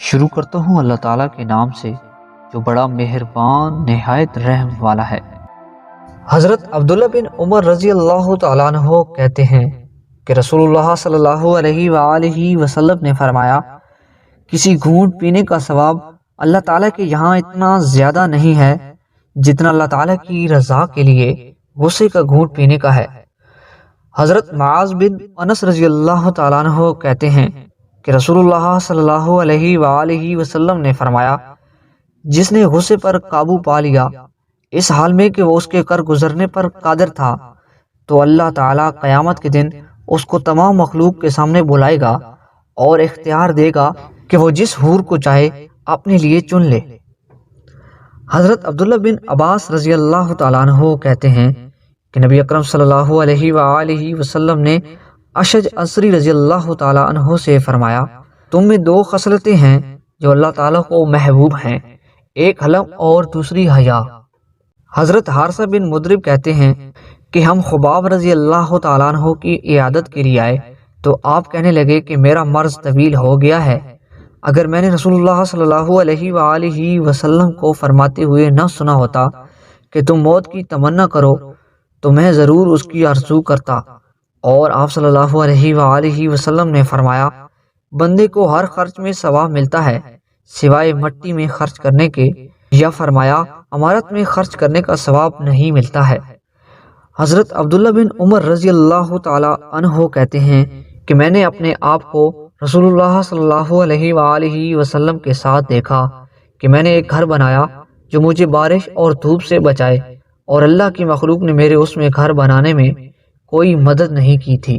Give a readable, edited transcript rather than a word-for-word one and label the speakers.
Speaker 1: شروع کرتا ہوں اللہ تعالیٰ کے نام سے جو بڑا مہربان نہایت رحم والا ہے۔ حضرت عبداللہ بن عمر رضی اللہ تعالیٰ عنہ کہتے ہیں کہ رسول اللہ صلی اللہ علیہ وآلہ وسلم نے فرمایا، کسی گھونٹ پینے کا ثواب اللہ تعالیٰ کے یہاں اتنا زیادہ نہیں ہے جتنا اللہ تعالیٰ کی رضا کے لیے غصے کا گھونٹ پینے کا ہے۔ حضرت معاذ بن انس رضی اللہ تعالیٰ عنہ کہتے ہیں کہ رسول اللہ صلی اللہ علیہ وآلہ وسلم نے فرمایا، جس نے غصے پر قابو پا لیا اس حال میں کہ وہ اس کے کر گزرنے پر قادر تھا، تو اللہ تعالیٰ قیامت کے دن اس کو تمام مخلوق کے سامنے بلائے گا اور اختیار دے گا کہ وہ جس حور کو چاہے اپنے لیے چن لے۔ حضرت عبداللہ بن عباس رضی اللہ تعالیٰ عنہ کہتے ہیں کہ نبی اکرم صلی اللہ علیہ وآلہ وسلم نے اشج عصری رضی اللہ تعالیٰ عنہ سے فرمایا، تم میں دو خصلتیں ہیں جو اللہ تعالیٰ کو محبوب ہیں، ایک حلم اور دوسری حیا۔ حضرت حارثہ بن مدرب کہتے ہیں کہ ہم خباب رضی اللہ تعالیٰ عنہ کی عیادت کے لیے آئے تو آپ کہنے لگے کہ میرا مرض طویل ہو گیا ہے، اگر میں نے رسول اللہ صلی اللہ علیہ وآلہ وسلم کو فرماتے ہوئے نہ سنا ہوتا کہ تم موت کی تمنا کرو تو میں ضرور اس کی آرزو کرتا۔ اور آپ صلی اللہ علیہ وآلہ وسلم نے فرمایا، بندے کو ہر خرچ میں ثواب ملتا ہے سوائے مٹی میں خرچ کرنے کے، یا فرمایا امارت میں خرچ کرنے کا ثواب نہیں ملتا ہے۔ حضرت عبداللہ بن عمر رضی اللہ تعالی عنہ کہتے ہیں کہ میں نے اپنے آپ کو رسول اللہ صلی اللہ علیہ وآلہ وسلم کے ساتھ دیکھا کہ میں نے ایک گھر بنایا جو مجھے بارش اور دھوپ سے بچائے، اور اللہ کی مخلوق نے میرے اس میں گھر بنانے میں کوئی مدد نہیں کی تھی۔